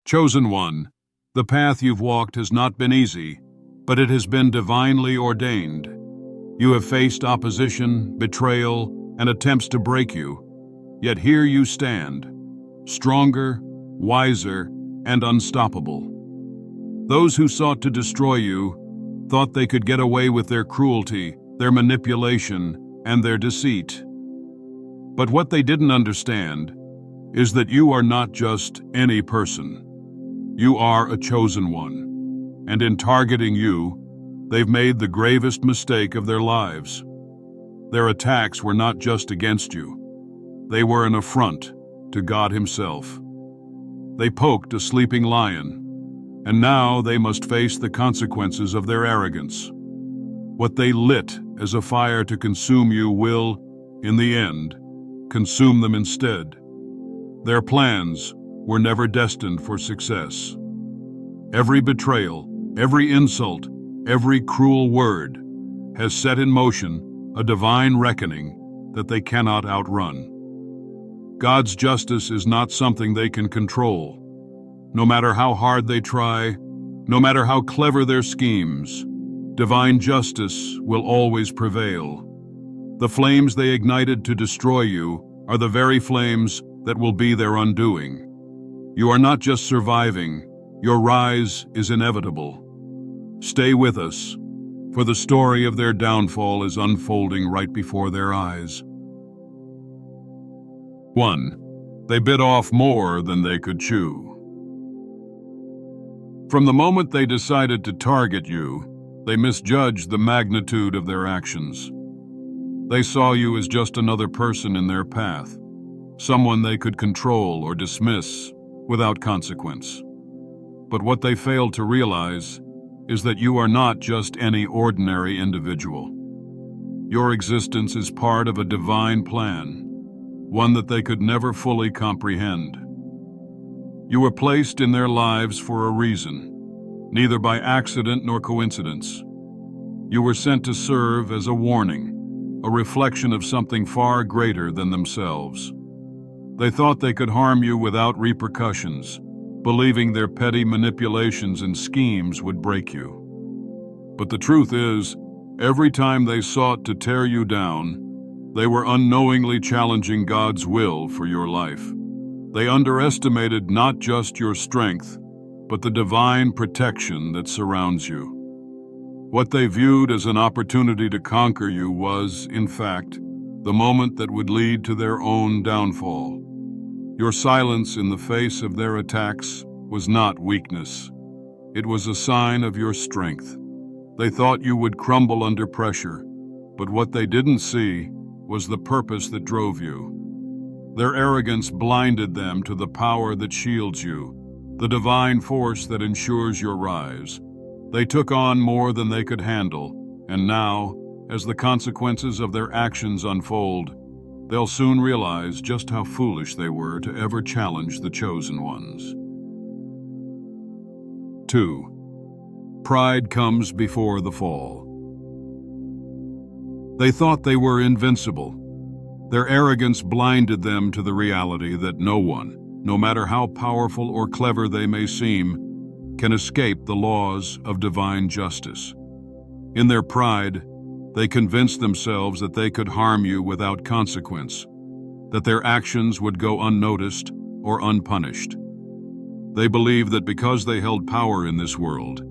Chosen one, the path you've walked has not been easy, but it has been divinely ordained. You have faced opposition, betrayal, and attempts to break you, yet here you stand, stronger, wiser, and unstoppable. Those who sought to destroy you thought they could get away with their cruelty, their manipulation, and their deceit. But what they didn't understand is that you are not just any person. You are a chosen one, and in targeting you, they've made the gravest mistake of their lives. Their attacks were not just against you. They were an affront to God Himself. They poked a sleeping lion, and now they must face the consequences of their arrogance. What they lit as a fire to consume you will, in the end, consume them instead. Their plans were never destined for success. Every betrayal, every insult, every cruel word has set in motion a divine reckoning that they cannot outrun. God's justice is not something they can control. No matter how hard they try, no matter how clever their schemes, divine justice will always prevail. The flames they ignited to destroy you are the very flames that will be their undoing. You are not just surviving, your rise is inevitable. Stay with us, for the story of their downfall is unfolding right before their eyes. 1. They bit off more than they could chew. From the moment they decided to target you, they misjudged the magnitude of their actions. They saw you as just another person in their path, someone they could control or dismiss without consequence. But what they failed to realize is that you are not just any ordinary individual. Your existence is part of a divine plan, one that they could never fully comprehend. You were placed in their lives for a reason, neither by accident nor coincidence. You were sent to serve as a warning, a reflection of something far greater than themselves. They thought they could harm you without repercussions, believing their petty manipulations and schemes would break you. But the truth is, every time they sought to tear you down, they were unknowingly challenging God's will for your life. They underestimated not just your strength, but the divine protection that surrounds you. What they viewed as an opportunity to conquer you was, in fact, the moment that would lead to their own downfall. Your silence in the face of their attacks was not weakness. It was a sign of your strength. They thought you would crumble under pressure, but what they didn't see was the purpose that drove you. Their arrogance blinded them to the power that shields you, the divine force that ensures your rise. They took on more than they could handle, and now, as the consequences of their actions unfold, they'll soon realize just how foolish they were to ever challenge the chosen ones. 2. Pride comes before the fall. They thought they were invincible. Their arrogance blinded them to the reality that no one, no matter how powerful or clever they may seem, can escape the laws of divine justice. In their pride, they convinced themselves that they could harm you without consequence, that their actions would go unnoticed or unpunished. They believed that because they held power in this world,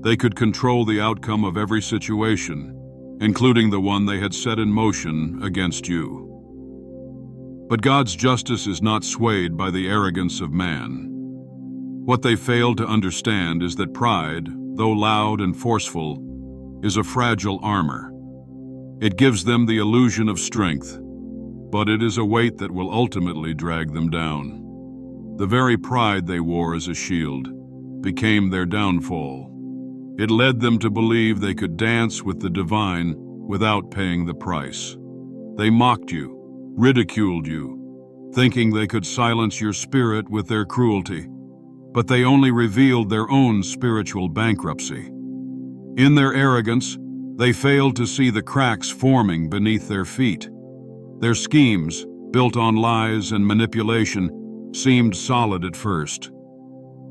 they could control the outcome of every situation, including the one they had set in motion against you. But God's justice is not swayed by the arrogance of man. What they failed to understand is that pride, though loud and forceful, is a fragile armor. It gives them the illusion of strength, but it is a weight that will ultimately drag them down. The very pride they wore as a shield became their downfall. It led them to believe they could dance with the divine without paying the price. They mocked you, ridiculed you, thinking they could silence your spirit with their cruelty, but they only revealed their own spiritual bankruptcy. In their arrogance, they failed to see the cracks forming beneath their feet. Their schemes, built on lies and manipulation, seemed solid at first.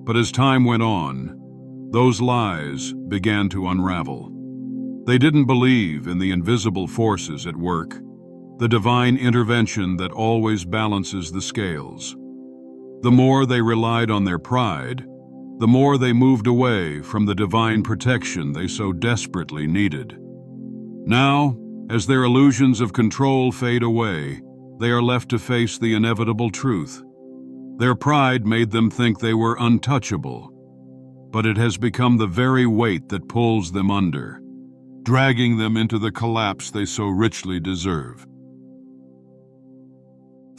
But as time went on, those lies began to unravel. They didn't believe in the invisible forces at work, the divine intervention that always balances the scales. The more they relied on their pride, the more they moved away from the divine protection they so desperately needed. Now, as their illusions of control fade away, they are left to face the inevitable truth. Their pride made them think they were untouchable, but it has become the very weight that pulls them under, dragging them into the collapse they so richly deserve.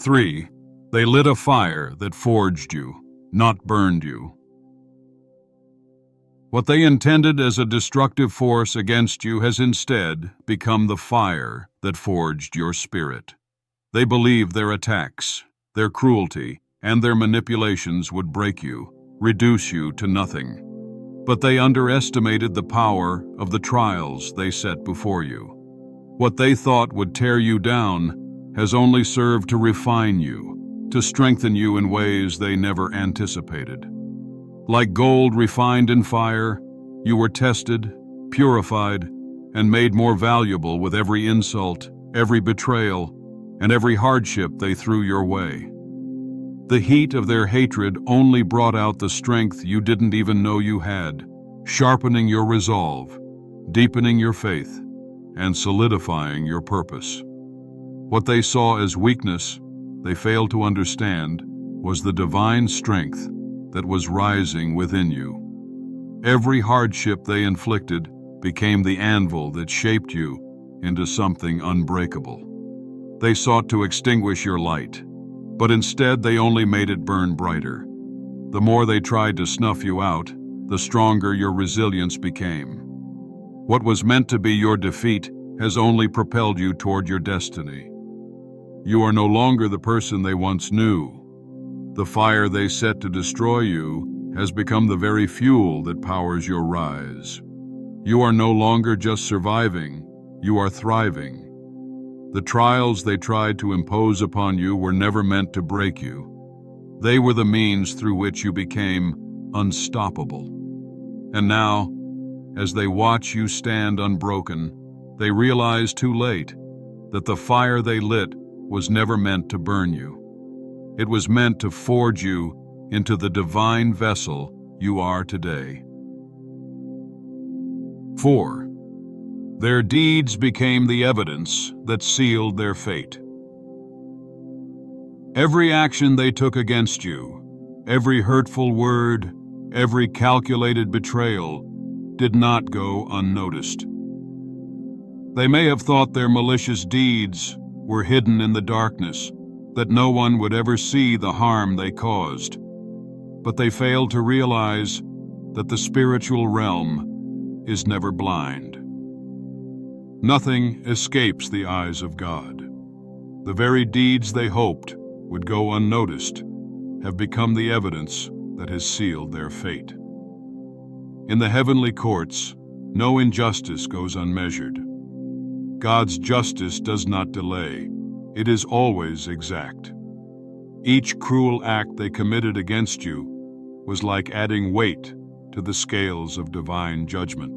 3. They lit a fire that forged you, not burned you. What they intended as a destructive force against you has instead become the fire that forged your spirit. They believed their attacks, their cruelty, and their manipulations would break you, reduce you to nothing. But they underestimated the power of the trials they set before you. What they thought would tear you down has only served to refine you, to strengthen you in ways they never anticipated. Like gold refined in fire, you were tested, purified, and made more valuable with every insult, every betrayal, and every hardship they threw your way. The heat of their hatred only brought out the strength you didn't even know you had, sharpening your resolve, deepening your faith, and solidifying your purpose. What they saw as weakness, they failed to understand, was the divine strength that was rising within you. Every hardship they inflicted became the anvil that shaped you into something unbreakable. They sought to extinguish your light, but instead they only made it burn brighter. The more they tried to snuff you out, the stronger your resilience became. What was meant to be your defeat has only propelled you toward your destiny. You are no longer the person they once knew. The fire they set to destroy you has become the very fuel that powers your rise. You are no longer just surviving, you are thriving. The trials they tried to impose upon you were never meant to break you. They were the means through which you became unstoppable. And now, as they watch you stand unbroken, they realize too late that the fire they lit was never meant to burn you. It was meant to forge you into the divine vessel you are today. 4. Their deeds became the evidence that sealed their fate. Every action they took against you, every hurtful word, every calculated betrayal, did not go unnoticed. They may have thought their malicious deeds were hidden in the darkness, that no one would ever see the harm they caused. But they failed to realize that the spiritual realm is never blind. Nothing escapes the eyes of God. The very deeds they hoped would go unnoticed have become the evidence that has sealed their fate. In the heavenly courts, no injustice goes unmeasured. God's justice does not delay. It is always exact. Each cruel act they committed against you was like adding weight to the scales of divine judgment.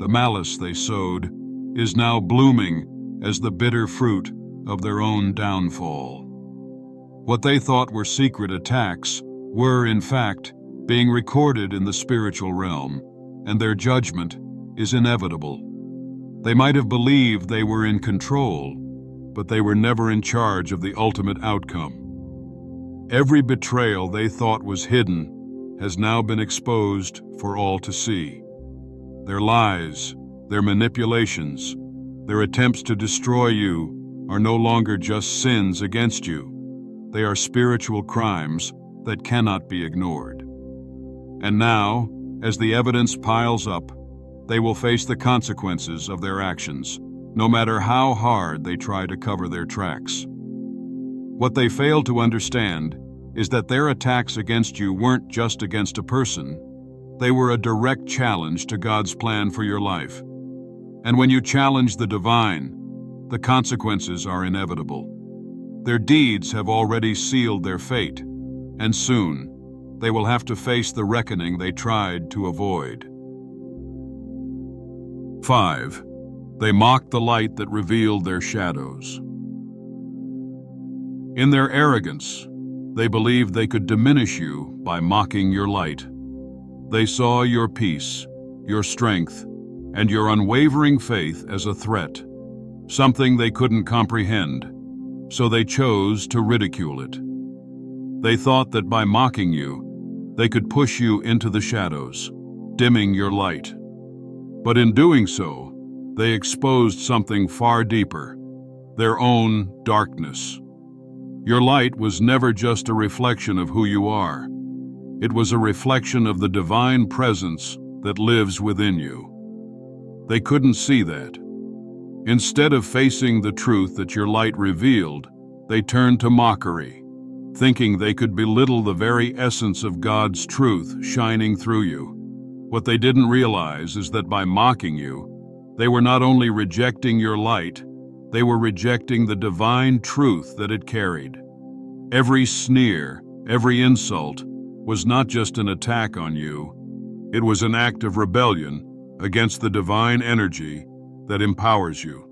The malice they sowed is now blooming as the bitter fruit of their own downfall. What they thought were secret attacks were, in fact, being recorded in the spiritual realm, and their judgment is inevitable. They might have believed they were in control, but they were never in charge of the ultimate outcome. Every betrayal they thought was hidden has now been exposed for all to see. Their lies, their manipulations, their attempts to destroy you are no longer just sins against you. They are spiritual crimes that cannot be ignored. And now, as the evidence piles up, they will face the consequences of their actions, no matter how hard they try to cover their tracks. What they fail to understand is that their attacks against you weren't just against a person. They were a direct challenge to God's plan for your life. And when you challenge the divine, the consequences are inevitable. Their deeds have already sealed their fate, and soon they will have to face the reckoning they tried to avoid. 5. They mocked the light that revealed their shadows. In their arrogance, they believed they could diminish you by mocking your light. They saw your peace, your strength, and your unwavering faith as a threat, something they couldn't comprehend, so they chose to ridicule it. They thought that by mocking you, they could push you into the shadows, dimming your light. But in doing so, they exposed something far deeper, their own darkness. Your light was never just a reflection of who you are. It was a reflection of the divine presence that lives within you. They couldn't see that. Instead of facing the truth that your light revealed, they turned to mockery, thinking they could belittle the very essence of God's truth shining through you. What they didn't realize is that by mocking you, they were not only rejecting your light, they were rejecting the divine truth that it carried. Every sneer, every insult, was not just an attack on you, it was an act of rebellion against the divine energy that empowers you.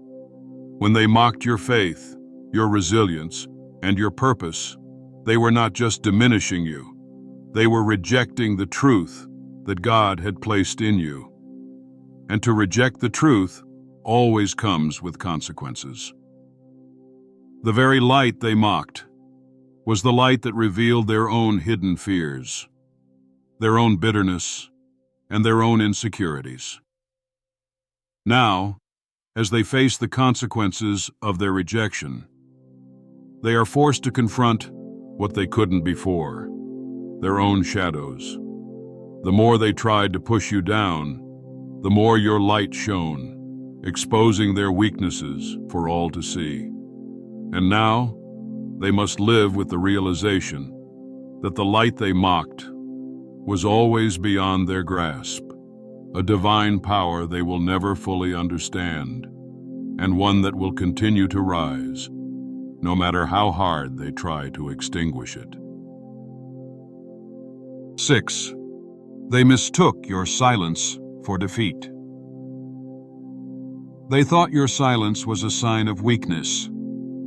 When they mocked your faith, your resilience, and your purpose, they were not just diminishing you, they were rejecting the truth that God had placed in you. And to reject the truth always comes with consequences. The very light they mocked was the light that revealed their own hidden fears, their own bitterness, and their own insecurities. Now, as they face the consequences of their rejection, they are forced to confront what they couldn't before, their own shadows. The more they tried to push you down, the more your light shone, exposing their weaknesses for all to see. And now, they must live with the realization that the light they mocked was always beyond their grasp, a divine power they will never fully understand, and one that will continue to rise, no matter how hard they try to extinguish it. 6. They mistook your silence for defeat. They thought your silence was a sign of weakness,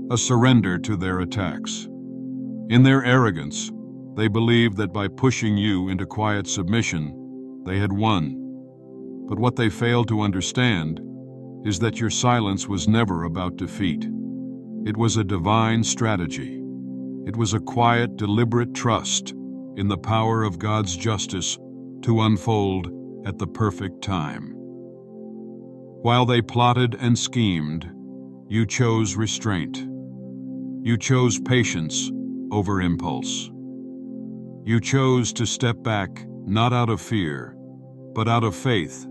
a surrender to their attacks. In their arrogance, they believed that by pushing you into quiet submission, they had won. But what they failed to understand is that your silence was never about defeat. It was a divine strategy. It was a quiet, deliberate trust in the power of God's justice to unfold at the perfect time. While they plotted and schemed, you chose restraint. You chose patience over impulse. You chose to step back not out of fear, but out of faith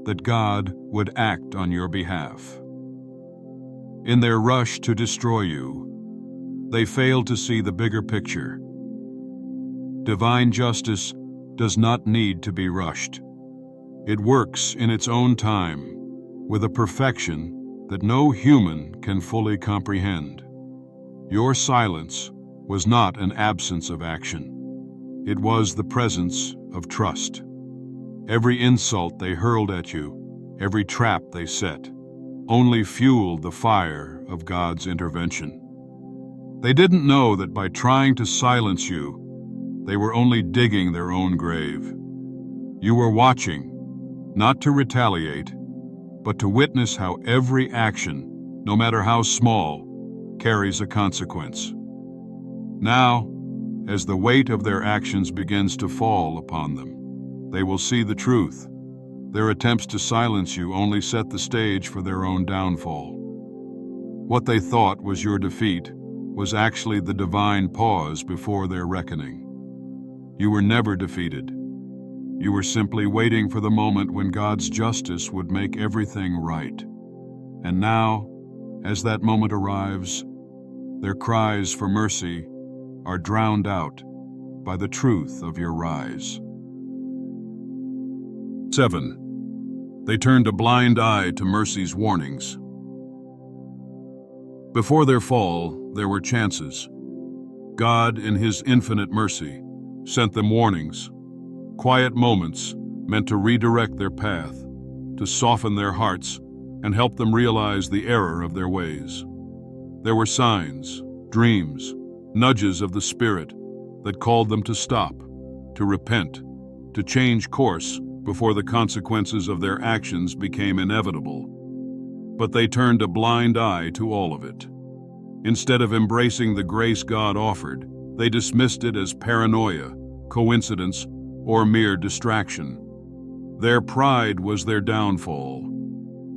that God would act on your behalf. In their rush to destroy you, they failed to see the bigger picture. Divine justice does not need to be rushed. It works in its own time, with a perfection that no human can fully comprehend. Your silence was not an absence of action. It was the presence of trust. Every insult they hurled at you, every trap they set, only fueled the fire of God's intervention. They didn't know that by trying to silence you, they were only digging their own grave. You were watching, not to retaliate, but to witness how every action, no matter how small, carries a consequence. Now, as the weight of their actions begins to fall upon them, they will see the truth. Their attempts to silence you only set the stage for their own downfall. What they thought was your defeat was actually the divine pause before their reckoning. You were never defeated. You were simply waiting for the moment when God's justice would make everything right. And now, as that moment arrives, their cries for mercy are drowned out by the truth of your rise. 7. They turned a blind eye to mercy's warnings. Before their fall, there were chances. God, in His infinite mercy, sent them warnings, quiet moments meant to redirect their path, to soften their hearts, and help them realize the error of their ways. There were signs, dreams, nudges of the Spirit that called them to stop, to repent, to change course before the consequences of their actions became inevitable. But they turned a blind eye to all of it. Instead of embracing the grace God offered, they dismissed it as paranoia, coincidence, or mere distraction. Their pride was their downfall.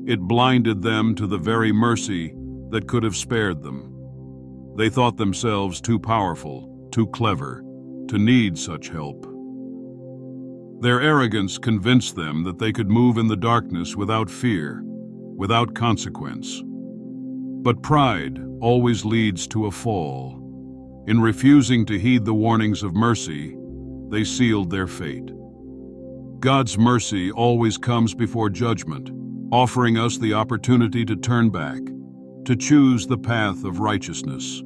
It blinded them to the very mercy that could have spared them. They thought themselves too powerful, too clever, to need such help. Their arrogance convinced them that they could move in the darkness without fear, without consequence. But pride always leads to a fall. In refusing to heed the warnings of mercy, they sealed their fate. God's mercy always comes before judgment, offering us the opportunity to turn back, to choose the path of righteousness.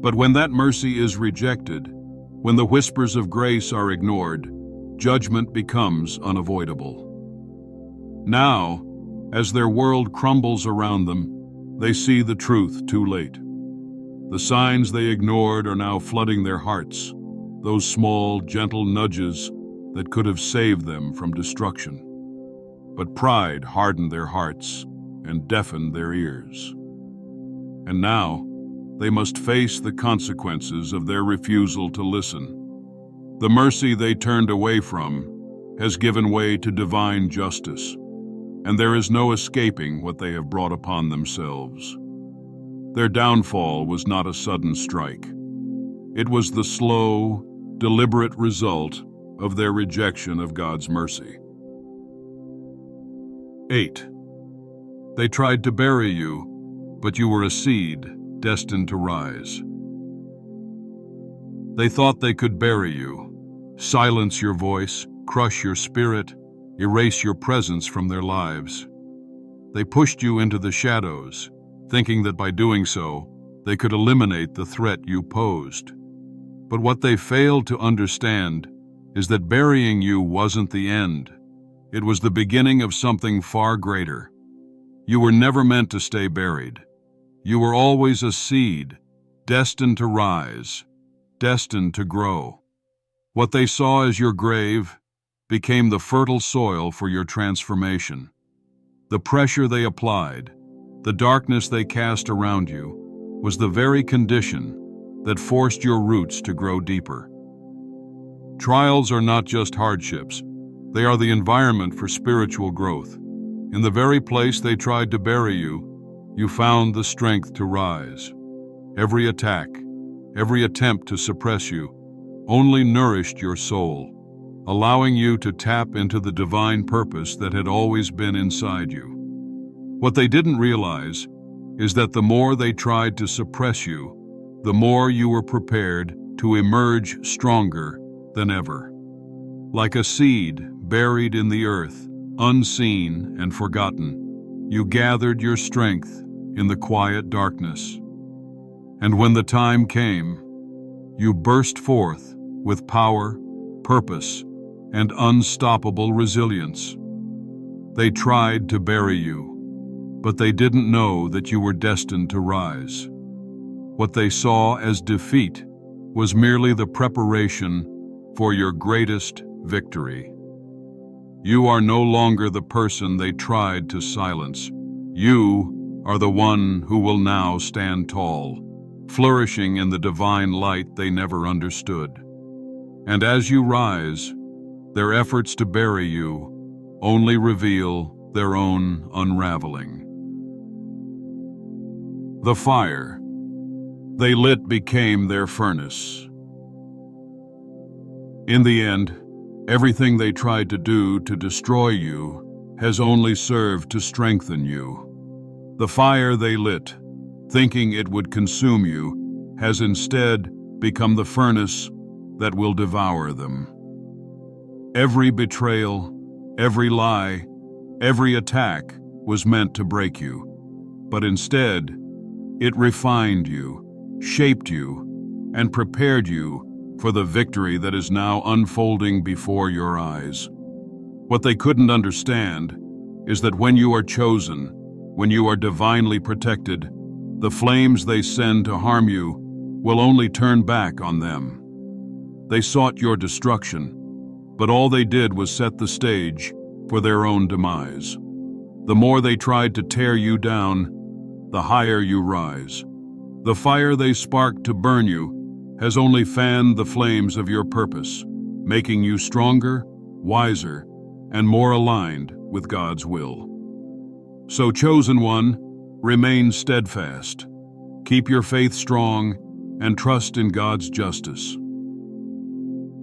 But when that mercy is rejected, when the whispers of grace are ignored, judgment becomes unavoidable. Now, as their world crumbles around them, they see the truth too late. The signs they ignored are now flooding their hearts, those small, gentle nudges that could have saved them from destruction. But pride hardened their hearts and deafened their ears. And now, they must face the consequences of their refusal to listen. The mercy they turned away from has given way to divine justice, and there is no escaping what they have brought upon themselves. Their downfall was not a sudden strike. It was the slow, deliberate result of their rejection of God's mercy. 8. They tried to bury you, but you were a seed destined to rise. They thought they could bury you, silence your voice, crush your spirit, erase your presence from their lives. They pushed you into the shadows, thinking that by doing so, they could eliminate the threat you posed. But what they failed to understand is that burying you wasn't the end. It was the beginning of something far greater. You were never meant to stay buried. You were always a seed, destined to rise, destined to grow. What they saw as your grave became the fertile soil for your transformation. The pressure they applied, the darkness they cast around you, was the very condition that forced your roots to grow deeper. Trials are not just hardships. They are the environment for spiritual growth. In the very place they tried to bury you, you found the strength to rise. Every attack, every attempt to suppress you, only nourished your soul, allowing you to tap into the divine purpose that had always been inside you. What they didn't realize is that the more they tried to suppress you, the more you were prepared to emerge stronger than ever. Like a seed buried in the earth, unseen and forgotten, you gathered your strength in the quiet darkness. And when the time came, you burst forth with power, purpose, and unstoppable resilience. They tried to bury you, but they didn't know that you were destined to rise. What they saw as defeat was merely the preparation for your greatest victory. You are no longer the person they tried to silence. You are the one who will now stand tall, flourishing in the divine light they never understood. And as you rise, their efforts to bury you only reveal their own unraveling. The fire they lit became their furnace. In the end, everything they tried to do to destroy you has only served to strengthen you. The fire they lit, thinking it would consume you, has instead become the furnace that will devour them. Every betrayal, every lie, every attack was meant to break you, but instead, it refined you, shaped you, and prepared you for the victory that is now unfolding before your eyes. What they couldn't understand is that when you are chosen, when you are divinely protected, the flames they send to harm you will only turn back on them. They sought your destruction, but all they did was set the stage for their own demise. The more they tried to tear you down, the higher you rise. The fire they sparked to burn you has only fanned the flames of your purpose, making you stronger, wiser, and more aligned with God's will. So, chosen one, remain steadfast. Keep your faith strong and trust in God's justice.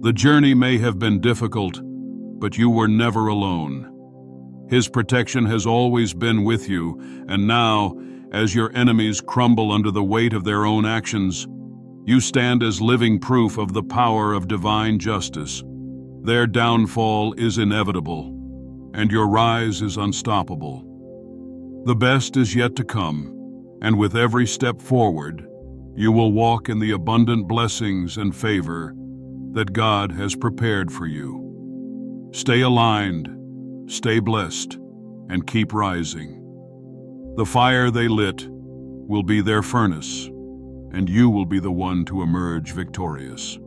The journey may have been difficult, but you were never alone. His protection has always been with you, and now, as your enemies crumble under the weight of their own actions, you stand as living proof of the power of divine justice. Their downfall is inevitable, and your rise is unstoppable. The best is yet to come, and with every step forward, you will walk in the abundant blessings and favor that God has prepared for you. Stay aligned, stay blessed, and keep rising. The fire they lit will be their furnace, and you will be the one to emerge victorious.